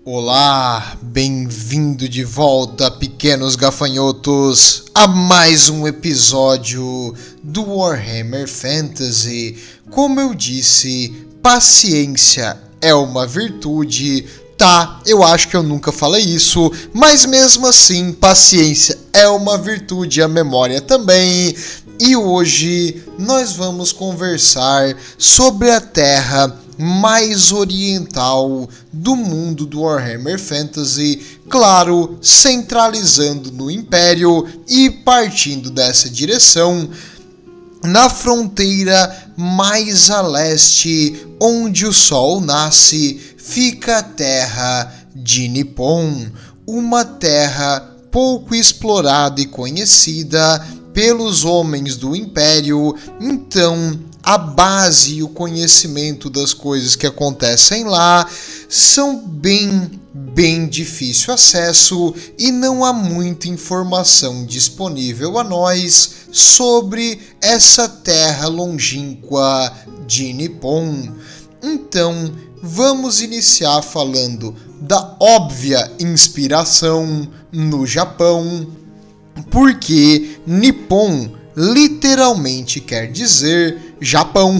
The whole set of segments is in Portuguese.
Olá, bem-vindo de volta, pequenos gafanhotos, a mais um episódio do Warhammer Fantasy. Como eu disse, paciência é uma virtude. Tá, eu acho que eu nunca falei isso, mas mesmo assim, paciência é uma virtude, a memória também. E hoje nós vamos conversar sobre a Terra mais oriental do mundo do Warhammer Fantasy, claro, centralizando no Império e partindo dessa direção, na fronteira mais a leste, onde o Sol nasce, fica a terra de Nippon, uma terra pouco explorada e conhecida pelos homens do Império. Então, a base e o conhecimento das coisas que acontecem lá são bem difícil acesso e não há muita informação disponível a nós sobre essa terra longínqua de Nippon. Então, vamos iniciar falando da óbvia inspiração no Japão, porque Nippon literalmente quer dizer Japão.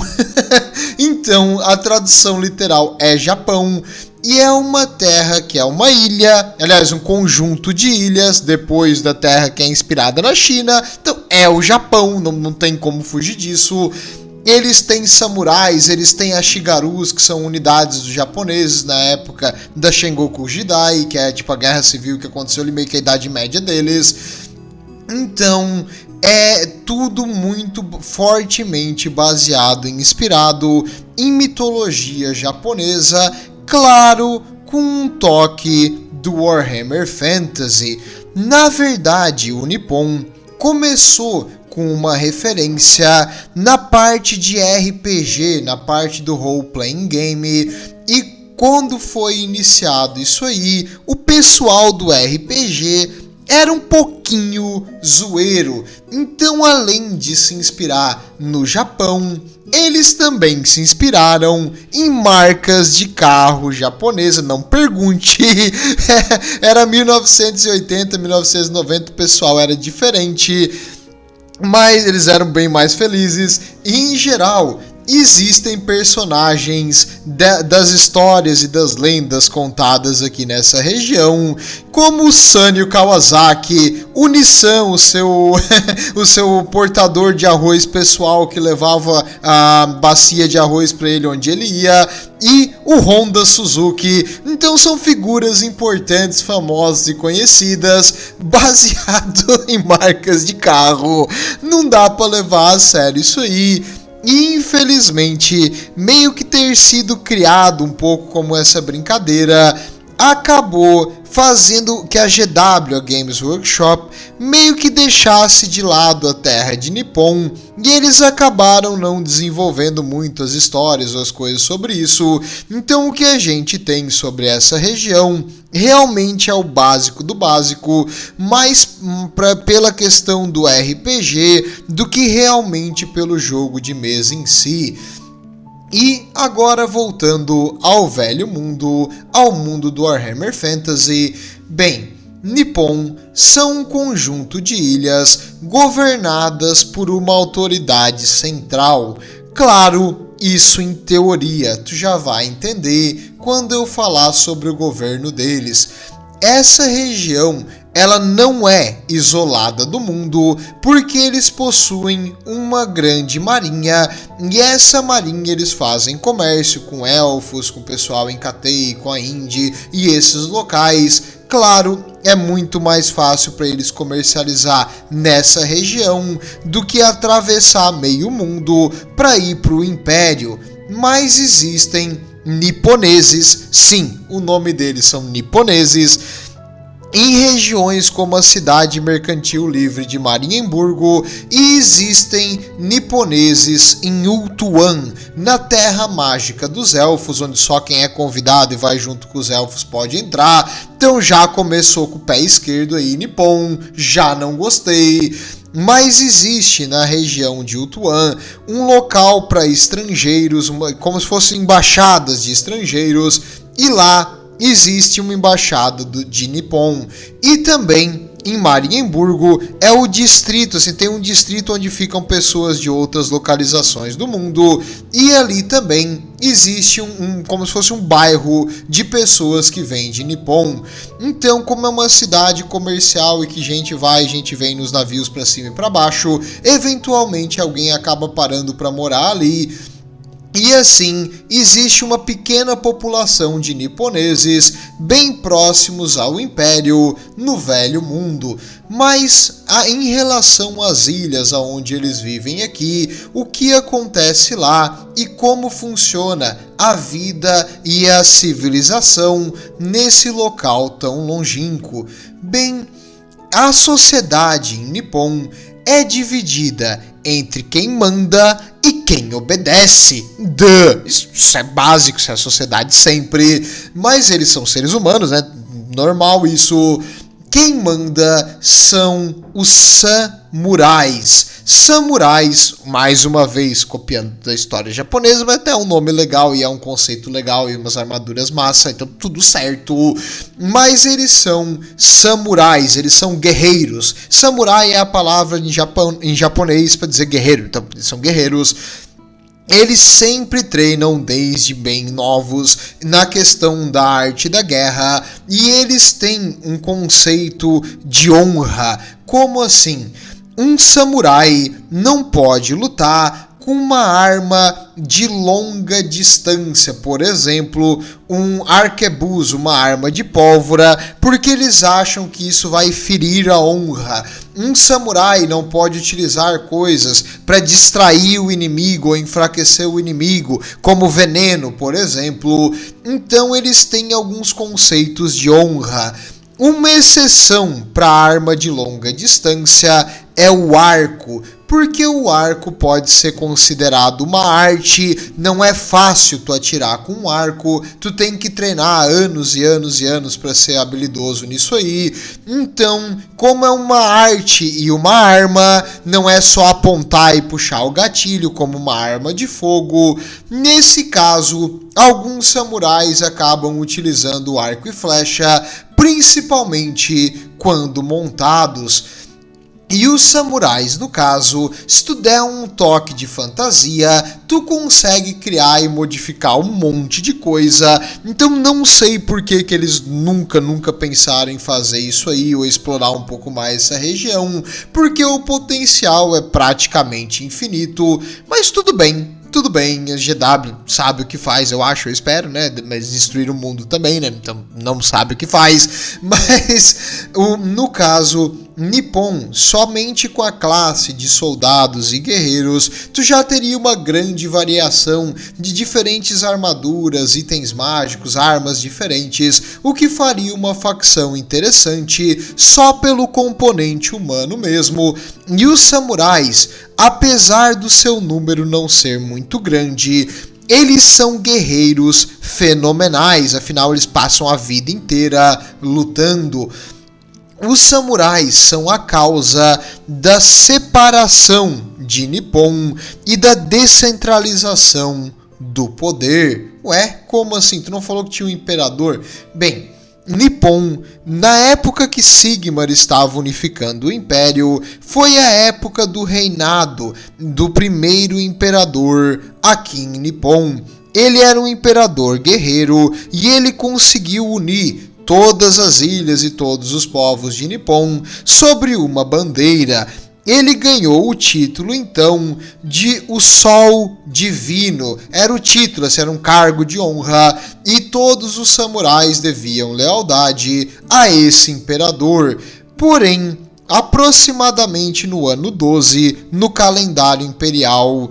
Então, a tradução literal é Japão. E é uma terra que é uma ilha, aliás, um conjunto de ilhas, depois da terra que é inspirada na China. Então, é o Japão, não tem como fugir disso. Eles têm samurais, eles têm ashigarus, que são unidades dos japoneses na época da Sengoku Jidai, que é tipo a guerra civil que aconteceu ali, meio que a idade média deles. Então, é tudo muito fortemente baseado e inspirado em mitologia japonesa, claro, com um toque do Warhammer Fantasy. Na verdade, o Nippon começou com uma referência na parte de RPG, na parte do role-playing game, e quando foi iniciado isso aí, o pessoal do RPG era um pouquinho zoeiro. Então, além de se inspirar no Japão, eles também se inspiraram em marcas de carro japonesa. Não pergunte, era 1980, 1990, o pessoal era diferente, mas eles eram bem mais felizes. E, em geral, existem personagens das histórias e das lendas contadas aqui nessa região, como o Sanyo Kawasaki, o Nissan, o seu portador de arroz pessoal que levava a bacia de arroz para ele onde ele ia, e o Honda Suzuki. Então são figuras importantes, famosas e conhecidas, baseado em marcas de carro. Não dá para levar a sério isso aí. E infelizmente, meio que ter sido criado um pouco como essa brincadeira, acabou fazendo que a GW, a Games Workshop, meio que deixasse de lado a terra de Nippon, e eles acabaram não desenvolvendo muito as histórias ou as coisas sobre isso. Então o que a gente tem sobre essa região realmente é o básico do básico, mais pela questão do RPG do que realmente pelo jogo de mesa em si. E agora voltando ao velho mundo, ao mundo do Warhammer Fantasy, bem, Nippon são um conjunto de ilhas governadas por uma autoridade central. Claro, isso em teoria, tu já vai entender quando eu falar sobre o governo deles. Essa região, ela não é isolada do mundo, porque eles possuem uma grande marinha, e essa marinha eles fazem comércio com elfos, com o pessoal em Cathay, com a Indy e esses locais. Claro, é muito mais fácil para eles comercializar nessa região do que atravessar meio mundo para ir para o Império, mas existem niponeses, sim, o nome deles são niponeses, em regiões como a cidade mercantil livre de Marienburgo, e existem niponeses em Ultuan, na terra mágica dos elfos, onde só quem é convidado e vai junto com os elfos pode entrar. Então já começou com o pé esquerdo aí, Nippon, já não gostei. Mas existe na região de Ultuan um local para estrangeiros, como se fossem embaixadas de estrangeiros, e lá existe uma embaixada de Nippon. E também em Marienburgo é o distrito, assim, tem um distrito onde ficam pessoas de outras localizações do mundo, e ali também existe como se fosse um bairro de pessoas que vêm de Nippon. Então, como é uma cidade comercial e que gente vai e gente vem nos navios para cima e para baixo, eventualmente alguém acaba parando para morar ali. E assim, existe uma pequena população de niponeses bem próximos ao Império no Velho Mundo. Mas em relação às ilhas onde eles vivem aqui, o que acontece lá e como funciona a vida e a civilização nesse local tão longínquo? Bem, a sociedade em Nippon é dividida entre quem manda e quem obedece. Isso é básico, isso é a sociedade sempre. Mas eles são seres humanos, né? Normal isso. Quem manda são os samurais. Samurais, mais uma vez, copiando da história japonesa, mas até é um nome legal e é um conceito legal e umas armaduras massa, então tudo certo. Mas eles são samurais, eles são guerreiros. Samurai é a palavra em japonês para dizer guerreiro, então eles são guerreiros. Eles sempre treinam desde bem novos na questão da arte da guerra e eles têm um conceito de honra. Como assim? Um samurai não pode lutar com uma arma de longa distância, por exemplo, um arquebus, uma arma de pólvora, porque eles acham que isso vai ferir a honra. Um samurai não pode utilizar coisas para distrair o inimigo ou enfraquecer o inimigo, como veneno, por exemplo. Então eles têm alguns conceitos de honra. Uma exceção para a arma de longa distância é o arco, porque o arco pode ser considerado uma arte, não é fácil tu atirar com um arco, tu tem que treinar anos e anos e anos para ser habilidoso nisso aí. Então, como é uma arte e uma arma, não é só apontar e puxar o gatilho como uma arma de fogo. Nesse caso, alguns samurais acabam utilizando o arco e flecha, principalmente quando montados. E os samurais, no caso, se tu der um toque de fantasia, tu consegue criar e modificar um monte de coisa. Então não sei por que eles nunca pensaram em fazer isso aí ou explorar um pouco mais essa região, porque o potencial é praticamente infinito, mas tudo bem, a GW sabe o que faz, eu acho, eu espero, né? Mas destruir o mundo também, né? Então não sabe o que faz. Mas no caso Nippon, somente com a classe de soldados e guerreiros, tu já teria uma grande variação de diferentes armaduras, itens mágicos, armas diferentes, o que faria uma facção interessante só pelo componente humano mesmo. E os samurais, apesar do seu número não ser muito grande, eles são guerreiros fenomenais, afinal eles passam a vida inteira lutando. Os samurais são a causa da separação de Nippon e da descentralização do poder. Ué, como assim? Tu não falou que tinha um imperador? Bem, Nippon, na época que Sigmar estava unificando o Império, foi a época do reinado do primeiro imperador aqui em Nippon. Ele era um imperador guerreiro e ele conseguiu unir todas as ilhas e todos os povos de Nippon sobre uma bandeira. Ele ganhou o título, então, de o Sol Divino. Era o título, era um cargo de honra, e todos os samurais deviam lealdade a esse imperador. Porém, aproximadamente no ano 12, no calendário imperial,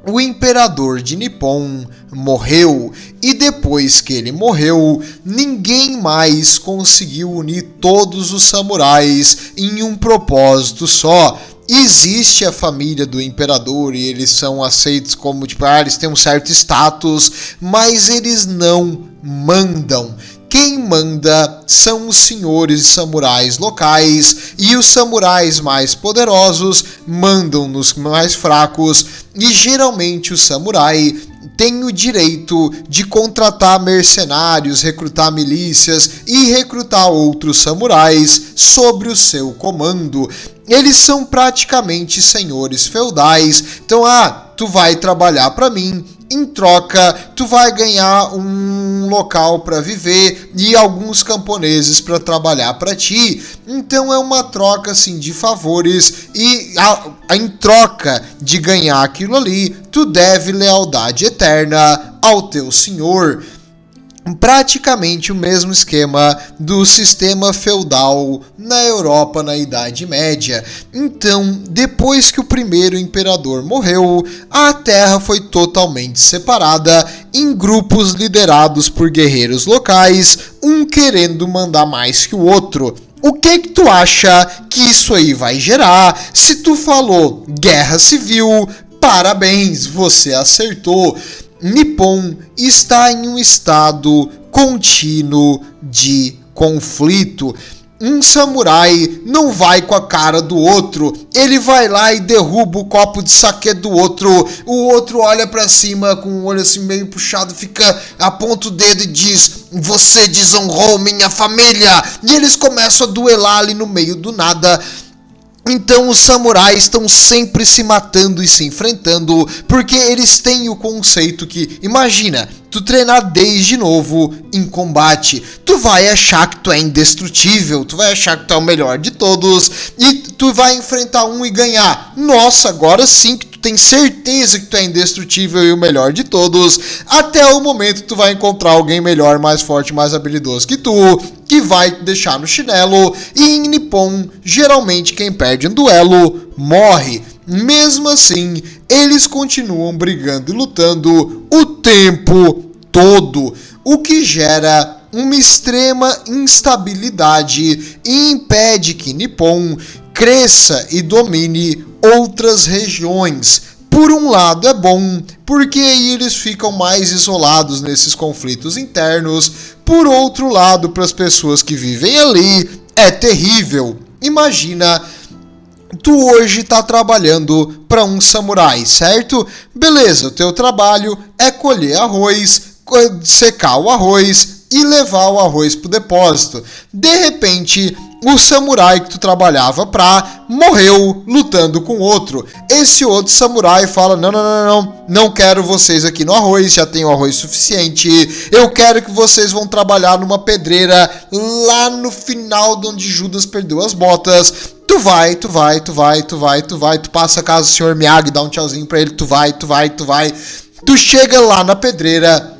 o imperador de Nippon morreu, e depois que ele morreu, ninguém mais conseguiu unir todos os samurais em um propósito só. Existe a família do imperador e eles são aceitos como, eles têm um certo status, mas eles não mandam. Quem manda são os senhores e samurais locais, e os samurais mais poderosos mandam nos mais fracos, e geralmente o samurai tem o direito de contratar mercenários, recrutar milícias e recrutar outros samurais sobre o seu comando. Eles são praticamente senhores feudais. Então, tu vai trabalhar para mim, em troca tu vai ganhar um local para viver e alguns camponeses para trabalhar para ti. Então é uma troca assim de favores e em troca de ganhar aquilo ali, tu deve lealdade eterna ao teu senhor. Praticamente o mesmo esquema do sistema feudal na Europa na Idade Média. Então, depois que o primeiro imperador morreu, a terra foi totalmente separada em grupos liderados por guerreiros locais, um querendo mandar mais que o outro. O que tu acha que isso aí vai gerar? Se tu falou guerra civil, parabéns, você acertou. Nippon está em um estado contínuo de conflito. Um samurai não vai com a cara do outro, ele vai lá e derruba o copo de saquê do outro, o outro olha pra cima com o olho assim meio puxado, aponta o dedo e diz: você desonrou minha família, e eles começam a duelar ali no meio do nada. Então os samurais estão sempre se matando e se enfrentando, porque eles têm o conceito que, imagina, tu treinar desde novo em combate, tu vai achar que tu é indestrutível, tu vai achar que tu é o melhor de todos, e tu vai enfrentar um e ganhar. Nossa, agora sim que tu tem certeza que tu é indestrutível e o melhor de todos, até o momento que tu vai encontrar alguém melhor, mais forte, mais habilidoso que tu, que vai te deixar no chinelo, e em Nippon, geralmente quem perde um duelo morre. Mesmo assim, eles continuam brigando e lutando o tempo todo, o que gera uma extrema instabilidade e impede que Nippon cresça e domine outras regiões. Por um lado é bom, porque aí eles ficam mais isolados nesses conflitos internos. Por outro lado, para as pessoas que vivem ali, é terrível. Imagina, tu hoje está trabalhando para um samurai, certo? Beleza, o teu trabalho é colher arroz, secar o arroz e levar o arroz para o depósito. De repente, o samurai que tu trabalhava morreu lutando com outro. Esse outro samurai fala: não quero vocês aqui no arroz, já tenho arroz suficiente. Eu quero que vocês vão trabalhar numa pedreira lá no final de onde Judas perdeu as botas. Tu passa a casa do senhor Miyagi, dá um tchauzinho pra ele, tu vai. Tu chega lá na pedreira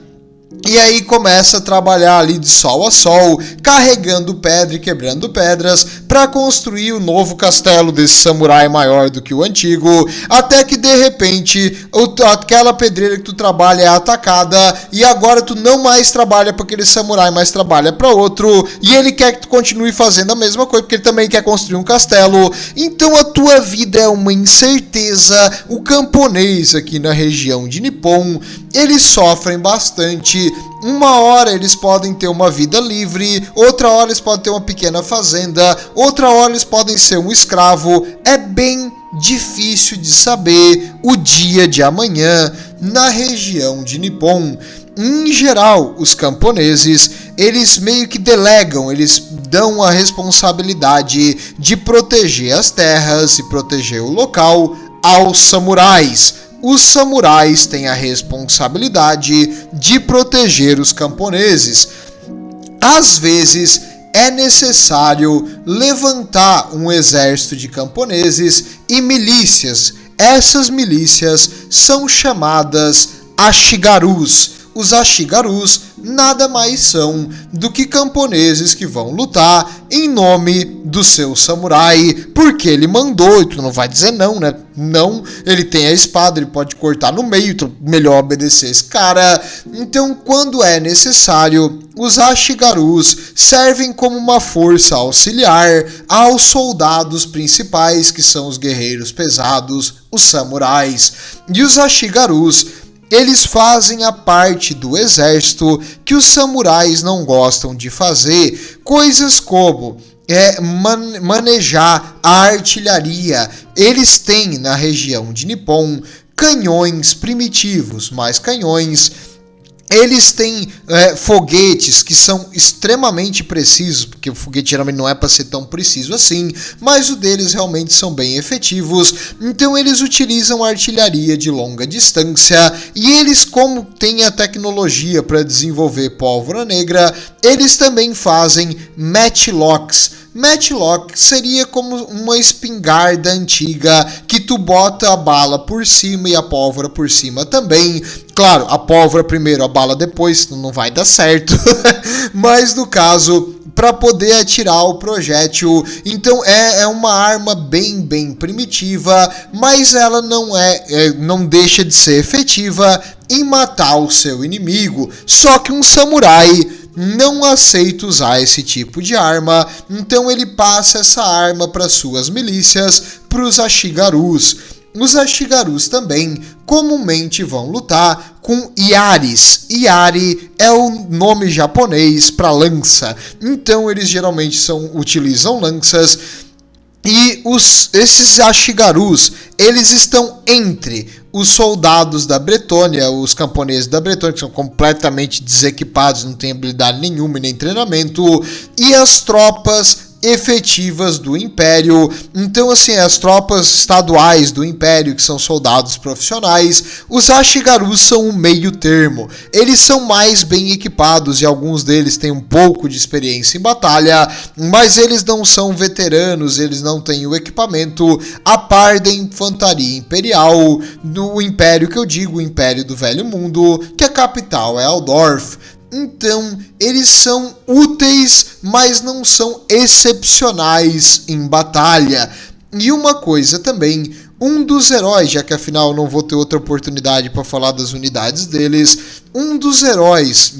e aí começa a trabalhar ali de sol a sol, carregando pedra e quebrando pedras para construir o novo castelo desse samurai maior do que o antigo, até que de repente aquela pedreira que tu trabalha é atacada e agora tu não mais trabalha para aquele samurai, mas trabalha para outro, e ele quer que tu continue fazendo a mesma coisa porque ele também quer construir um castelo. Então a tua vida é uma incerteza. O camponês aqui na região de Nippon, eles sofrem bastante. Uma hora eles podem ter uma vida livre, outra hora eles podem ter uma pequena fazenda, outra hora eles podem ser um escravo. É bem difícil de saber o dia de amanhã na região de Nippon. Em geral, os camponeses, eles meio que delegam, eles dão a responsabilidade de proteger as terras e proteger o local aos samurais. Os samurais têm a responsabilidade de proteger os camponeses. Às vezes, é necessário levantar um exército de camponeses e milícias. Essas milícias são chamadas ashigarus. Os ashigarus nada mais são do que camponeses que vão lutar em nome do seu samurai, porque ele mandou, e tu não vai dizer não, né? Não, ele tem a espada, ele pode cortar no meio, tu melhor obedecer esse cara. Então, quando é necessário, os ashigarus servem como uma força auxiliar aos soldados principais, que são os guerreiros pesados, os samurais. E os ashigarus, eles fazem a parte do exército que os samurais não gostam de fazer, coisas como manejar a artilharia. Eles têm na região de Nippon canhões primitivos, mais canhões. Eles têm foguetes que são extremamente precisos, porque o foguete geralmente não é para ser tão preciso assim, mas o deles realmente são bem efetivos. Então eles utilizam artilharia de longa distância e eles, como têm a tecnologia para desenvolver pólvora negra, eles também fazem matchlocks. Matchlock seria como uma espingarda antiga que tu bota a bala por cima e a pólvora por cima também. Claro, a pólvora primeiro, a bala depois, senão não vai dar certo. Mas no caso, para poder atirar o projétil, então é uma arma bem primitiva, mas ela não deixa de ser efetiva em matar o seu inimigo. Só que um samurai não aceita usar esse tipo de arma, então ele passa essa arma para suas milícias, para os Ashigarus. Os Ashigarus também comumente vão lutar com Yaris. Yari é o nome japonês para lança, então eles geralmente utilizam lanças. E esses Ashigarus, eles estão entre os soldados da Bretônia, os camponeses da Bretônia, que são completamente desequipados, não têm habilidade nenhuma e nem treinamento, e as tropas efetivas do Império. Então, assim, as tropas estaduais do Império, que são soldados profissionais, os Ashigarus são um meio termo. Eles são mais bem equipados e alguns deles têm um pouco de experiência em batalha, mas eles não são veteranos, eles não têm o equipamento a par da infantaria imperial do Império, que eu digo o Império do Velho Mundo, que a capital é Aldorf. Então, eles são úteis, mas não são excepcionais em batalha. E uma coisa também, um dos heróis, já que afinal não vou ter outra oportunidade para falar das unidades deles, um dos heróis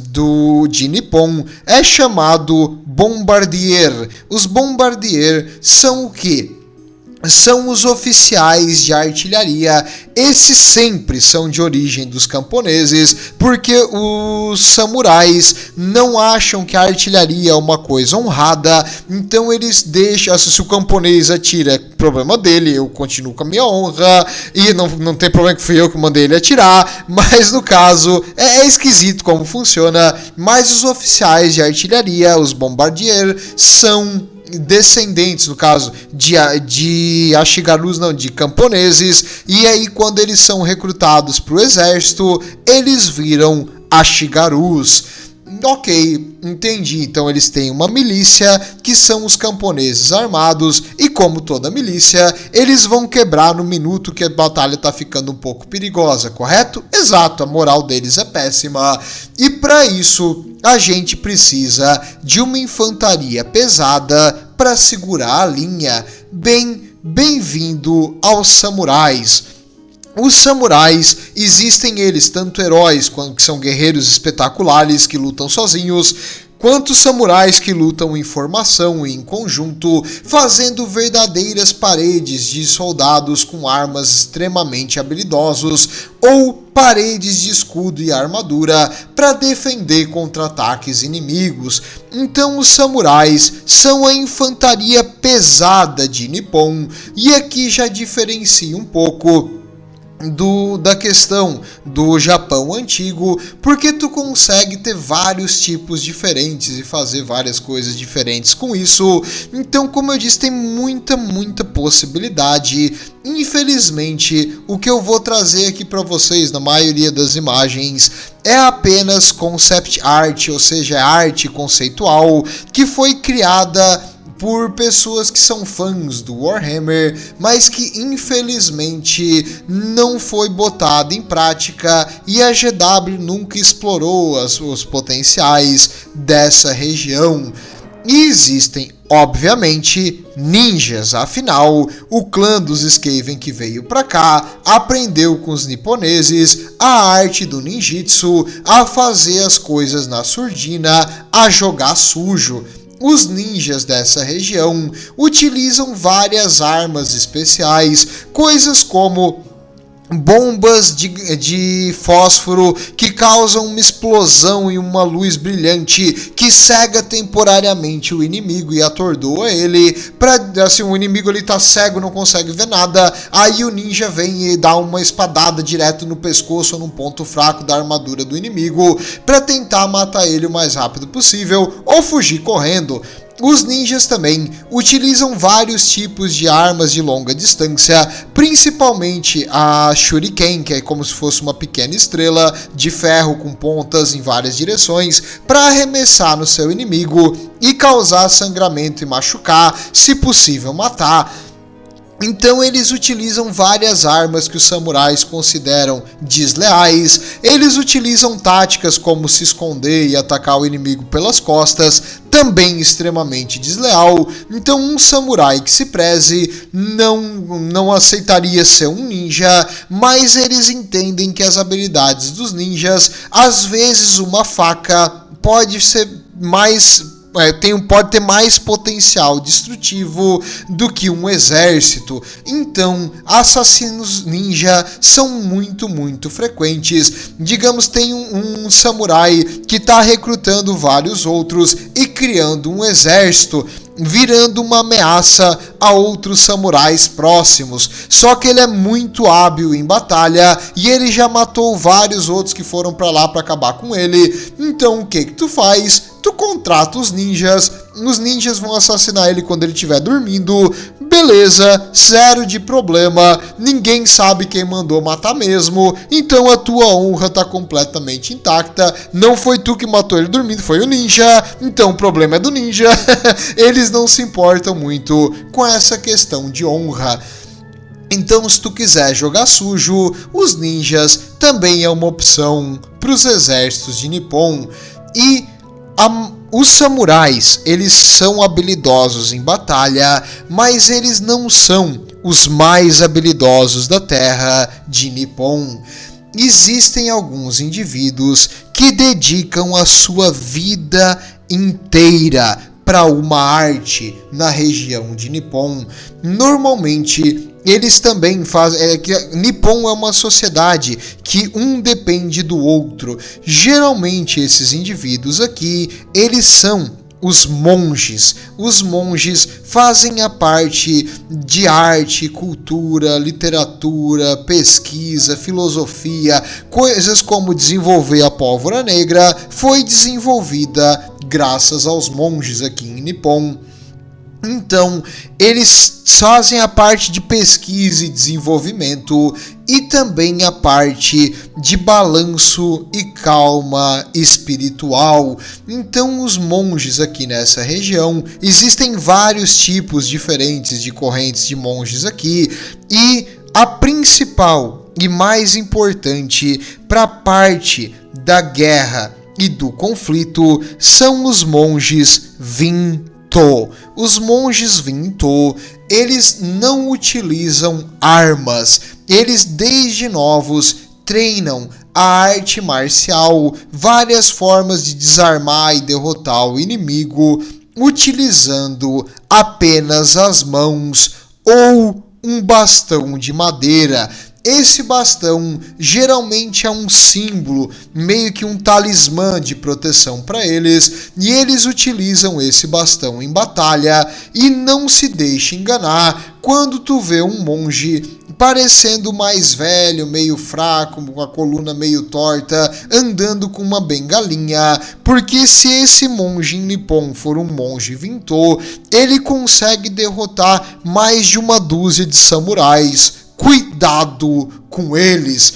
de Nippon é chamado Bombardier. Os Bombardier são o quê? São os oficiais de artilharia. Esses sempre são de origem dos camponeses, porque os samurais não acham que a artilharia é uma coisa honrada, então eles deixam, se o camponês atira, é problema dele, eu continuo com a minha honra, e não tem problema que fui eu que mandei ele atirar, mas no caso, é esquisito como funciona, mas os oficiais de artilharia, os bombardier, são descendentes, no caso, de Ashigarus, não, de camponeses, e aí quando eles são recrutados para o exército, eles viram Ashigarus. Ok, entendi. Então eles têm uma milícia, que são os camponeses armados, e como toda milícia, eles vão quebrar no minuto que a batalha está ficando um pouco perigosa, correto? Exato, a moral deles é péssima. E para isso, a gente precisa de uma infantaria pesada para segurar a linha. Bem-vindo aos samurais. Os samurais, existem eles, tanto heróis, que são guerreiros espetaculares que lutam sozinhos, quanto samurais que lutam em formação e em conjunto, fazendo verdadeiras paredes de soldados com armas extremamente habilidosos, ou paredes de escudo e armadura para defender contra ataques inimigos. Então os samurais são a infantaria pesada de Nippon, e aqui já diferencia um pouco da questão do Japão antigo, porque tu consegue ter vários tipos diferentes e fazer várias coisas diferentes com isso. Então, como eu disse, tem muita possibilidade. Infelizmente, o que eu vou trazer aqui para vocês na maioria das imagens é apenas concept art, ou seja, arte conceitual que foi criada por pessoas que são fãs do Warhammer, mas que infelizmente não foi botada em prática, e a GW nunca explorou os potenciais dessa região. E existem, obviamente, ninjas, afinal, o clã dos Skaven que veio pra cá aprendeu com os niponeses a arte do ninjitsu, a fazer as coisas na surdina, a jogar sujo. Os ninjas dessa região utilizam várias armas especiais, coisas como bombas de fósforo que causam uma explosão e uma luz brilhante que cega temporariamente o inimigo e atordoa ele. Assim, o inimigo ele tá cego, não consegue ver nada. Aí o ninja vem e dá uma espadada direto no pescoço ou num ponto fraco da armadura do inimigo para tentar matar ele o mais rápido possível ou fugir correndo. Os ninjas também utilizam vários tipos de armas de longa distância, principalmente a Shuriken, que é como se fosse uma pequena estrela de ferro com pontas em várias direções, para arremessar no seu inimigo e causar sangramento e machucar, se possível matar. Então eles utilizam várias armas que os samurais consideram desleais. Eles utilizam táticas como se esconder e atacar o inimigo pelas costas, também extremamente desleal. Então um samurai que se preze não aceitaria ser um ninja, mas eles entendem que as habilidades dos ninjas, às vezes uma faca pode ser pode ter mais potencial destrutivo do que um exército. Então, assassinos ninja são muito frequentes. Digamos, tem um samurai que está recrutando vários outros e criando um exército, virando uma ameaça a outros samurais próximos. Só que ele é muito hábil em batalha e ele já matou vários outros que foram para lá para acabar com ele. Então o que tu faz? Tu contrata os ninjas vão assassinar ele quando ele estiver dormindo, beleza, zero de problema, ninguém sabe quem mandou matar mesmo, então a tua honra tá completamente intacta, não foi tu que matou ele dormindo, foi o ninja, então o problema é do ninja. Eles não se importam muito com essa questão de honra. Então, se tu quiser jogar sujo, os ninjas também é uma opção para os exércitos de Nippon. E os samurais, eles são habilidosos em batalha, mas eles não são os mais habilidosos da terra de Nippon. Existem alguns indivíduos que dedicam a sua vida inteira para uma arte na região de Nippon. Normalmente eles também fazem. Nippon é uma sociedade que um depende do outro. Geralmente esses indivíduos aqui, eles são os monges. Os monges fazem a parte de arte, cultura, literatura, pesquisa, filosofia, coisas como desenvolver a pólvora negra, foi desenvolvida graças aos monges aqui em Nippon. Então, eles fazem a parte de pesquisa e desenvolvimento e também a parte de balanço e calma espiritual. Então, os monges aqui nessa região, existem vários tipos diferentes de correntes de monges aqui, e a principal e mais importante para a parte da guerra e do conflito são os monges Vinto. Os monges Vinto, eles não utilizam armas, eles desde novos treinam a arte marcial, várias formas de desarmar e derrotar o inimigo, utilizando apenas as mãos ou um bastão de madeira. Esse bastão geralmente é um símbolo, meio que um talismã de proteção para eles, e eles utilizam esse bastão em batalha. E não se deixe enganar quando tu vê um monge parecendo mais velho, meio fraco, com a coluna meio torta, andando com uma bengalinha, porque se esse monge em Nippon for um monge Vinto, ele consegue derrotar mais de uma dúzia de samurais. Cuidado com eles.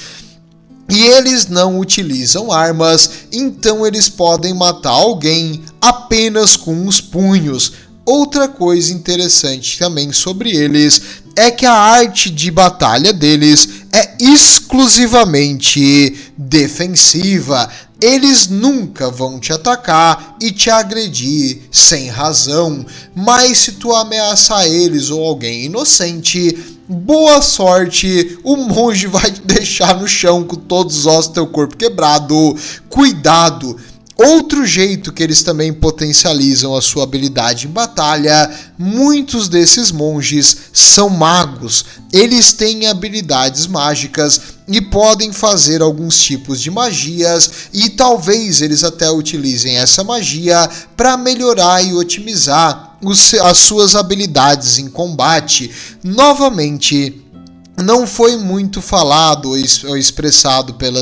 E eles não utilizam armas, então eles podem matar alguém apenas com os punhos. Outra coisa interessante também sobre eles é que a arte de batalha deles é exclusivamente defensiva. Eles nunca vão te atacar e te agredir sem razão, mas se tu ameaçar eles ou alguém inocente, boa sorte, o monge vai te deixar no chão com todos os ossos do teu corpo quebrado. Cuidado! Outro jeito que eles também potencializam a sua habilidade em batalha, muitos desses monges são magos. Eles têm habilidades mágicas e podem fazer alguns tipos de magias, e talvez eles até utilizem essa magia para melhorar e otimizar as suas habilidades em combate. Novamente, não foi muito falado ou expressado pela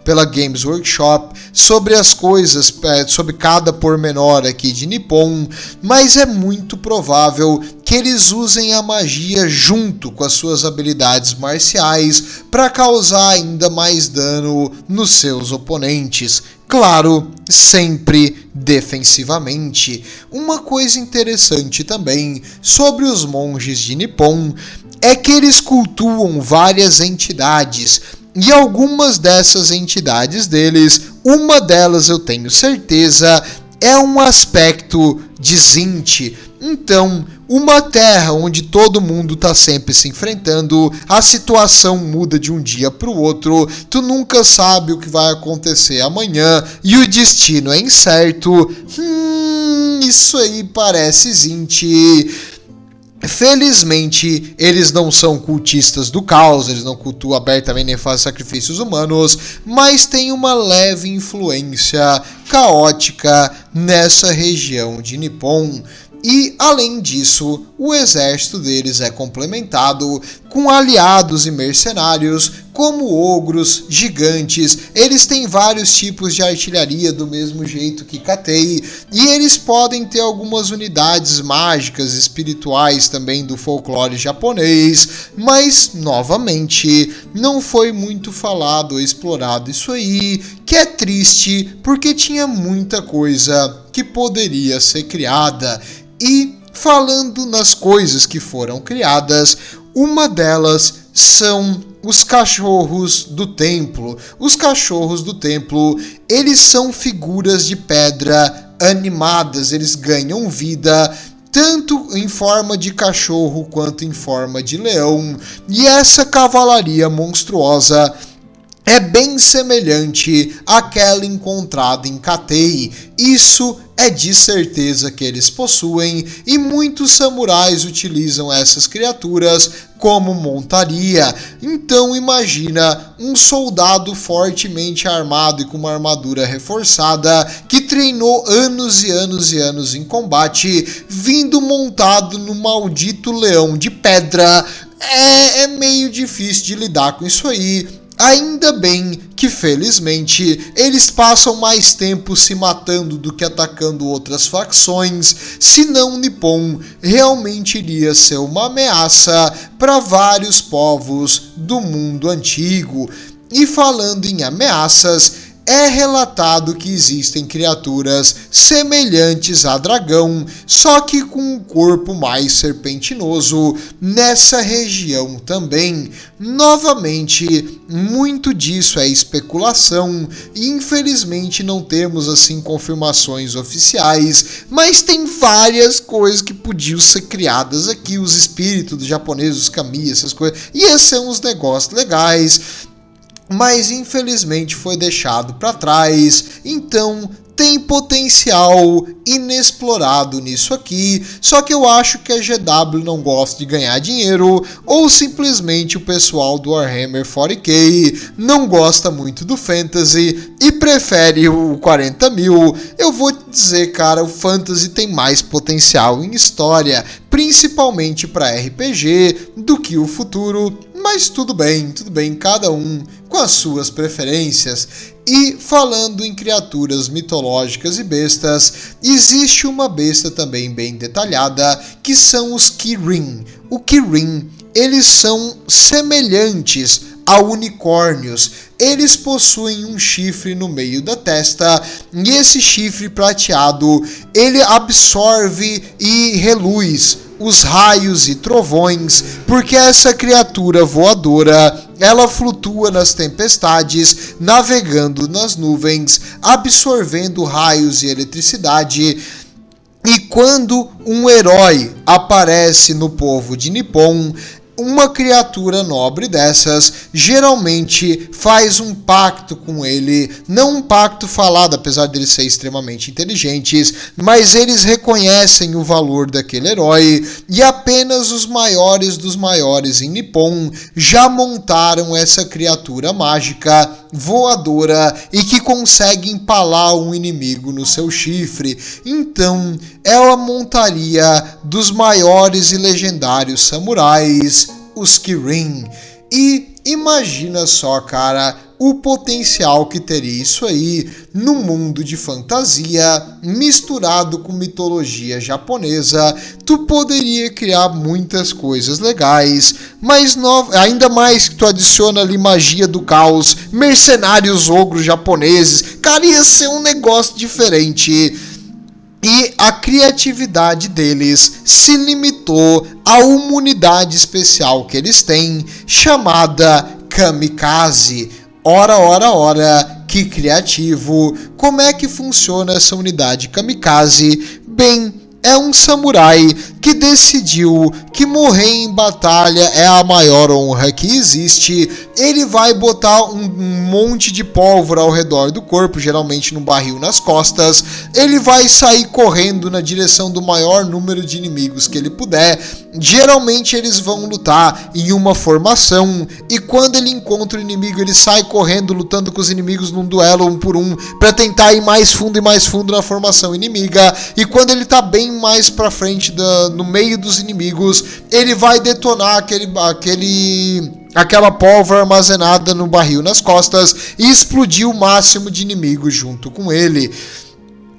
pela Games Workshop, sobre as coisas, sobre cada pormenor aqui de Nippon, mas é muito provável que eles usem a magia junto com as suas habilidades marciais para causar ainda mais dano nos seus oponentes. Claro, sempre defensivamente. Uma coisa interessante também sobre os monges de Nippon é que eles cultuam várias entidades, e algumas dessas entidades deles, uma delas eu tenho certeza, é um aspecto de Zinti. Então, uma terra onde todo mundo está sempre se enfrentando, a situação muda de um dia para o outro, tu nunca sabe o que vai acontecer amanhã e o destino é incerto. Isso aí parece Zinti. Felizmente, eles não são cultistas do caos, eles não cultuam abertamente nem fazem sacrifícios humanos, mas tem uma leve influência caótica nessa região de Nippon. E, além disso, o exército deles é complementado com aliados e mercenários, como ogros, gigantes. Eles têm vários tipos de artilharia do mesmo jeito que Katei, e eles podem ter algumas unidades mágicas espirituais também do folclore japonês, mas, novamente, não foi muito falado ou explorado isso aí, que é triste porque tinha muita coisa que poderia ser criada. E falando nas coisas que foram criadas, uma delas são os cachorros do templo. Os cachorros do templo, eles são figuras de pedra animadas, eles ganham vida tanto em forma de cachorro quanto em forma de leão. E essa cavalaria monstruosa é bem semelhante àquela encontrada em Katei. Isso é de certeza que eles possuem, e muitos samurais utilizam essas criaturas como montaria. Então imagina um soldado fortemente armado e com uma armadura reforçada, que treinou anos e anos e anos em combate, vindo montado no maldito leão de pedra. É meio difícil de lidar com isso aí. Ainda bem que, felizmente, eles passam mais tempo se matando do que atacando outras facções, senão Nippon realmente iria ser uma ameaça para vários povos do mundo antigo. E falando em ameaças, é relatado que existem criaturas semelhantes a dragão, só que com um corpo mais serpentinoso nessa região também. Novamente, muito disso é especulação e infelizmente não temos assim confirmações oficiais, mas tem várias coisas que podiam ser criadas aqui, os espíritos dos japoneses, os kami, essas coisas, ia ser uns negócios legais, mas infelizmente foi deixado para trás. Então tem potencial inexplorado nisso aqui, só que eu acho que a GW não gosta de ganhar dinheiro, ou simplesmente o pessoal do Warhammer 40k não gosta muito do Fantasy e prefere o 40 mil. Eu vou dizer, cara, o Fantasy tem mais potencial em história, principalmente para RPG, do que o futuro, mas tudo bem, cada um com as suas preferências. E falando em criaturas mitológicas e bestas, existe uma besta também bem detalhada, que são os Kirin. O Kirin, eles são semelhantes a unicórnios. Eles possuem um chifre no meio da testa, e esse chifre prateado, ele absorve e reluz os raios e trovões, porque essa criatura voadora, ela flutua nas tempestades, navegando nas nuvens, absorvendo raios e eletricidade. E quando um herói aparece no povo de Nippon, uma criatura nobre dessas geralmente faz um pacto com ele, não um pacto falado, apesar deles serem extremamente inteligentes, mas eles reconhecem o valor daquele herói e apenas os maiores dos maiores em Nippon já montaram essa criatura mágica voadora e que consegue empalar um inimigo no seu chifre. Então é a montaria dos maiores e legendários samurais, os Kirin. E imagina só, cara, o potencial que teria isso aí no mundo de fantasia misturado com mitologia japonesa. Tu poderia criar muitas coisas legais, mas ainda mais que tu adiciona ali magia do caos, mercenários ogros japoneses, cara, ia ser um negócio diferente. E a criatividade deles se limitou a uma unidade especial que eles têm, chamada Kamikaze. Ora, que criativo! Como é que funciona essa unidade Kamikaze? Bem, é um samurai que decidiu que morrer em batalha é a maior honra que existe. Ele vai botar um monte de pólvora ao redor do corpo, geralmente num barril nas costas. Ele vai sair correndo na direção do maior número de inimigos que ele puder. Geralmente eles vão lutar em uma formação, e quando ele encontra o inimigo, ele sai correndo, lutando com os inimigos num duelo um por um, para tentar ir mais fundo e mais fundo na formação inimiga. E quando ele tá bem mais pra frente, no meio dos inimigos, ele vai detonar aquela pólvora armazenada no barril nas costas e explodir o máximo de inimigos junto com ele.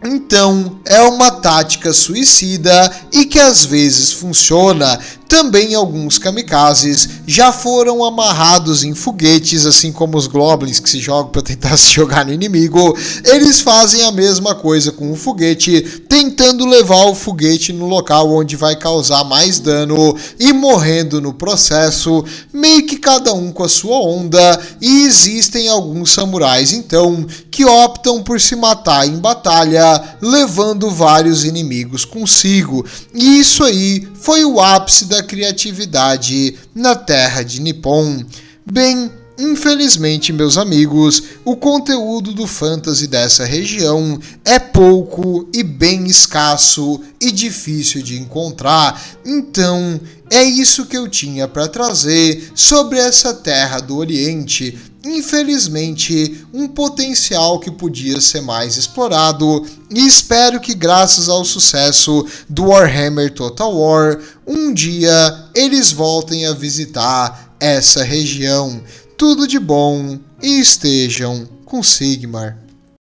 Então, é uma tática suicida e que às vezes funciona. Também alguns kamikazes já foram amarrados em foguetes, assim como os goblins que se jogam para tentar se jogar no inimigo. Eles fazem a mesma coisa com o foguete, tentando levar o foguete no local onde vai causar mais dano e morrendo no processo, meio que cada um com a sua onda. E existem alguns samurais, então, que optam por se matar em batalha, levando vários inimigos consigo. E isso aí foi o ápice da criatividade na terra de Nippon. Bem, infelizmente, meus amigos, o conteúdo do fantasy dessa região é pouco e bem escasso e difícil de encontrar. Então, é isso que eu tinha para trazer sobre essa terra do Oriente. Infelizmente, um potencial que podia ser mais explorado, e espero que, graças ao sucesso do Warhammer Total War, um dia eles voltem a visitar essa região. Tudo de bom e estejam com Sigmar.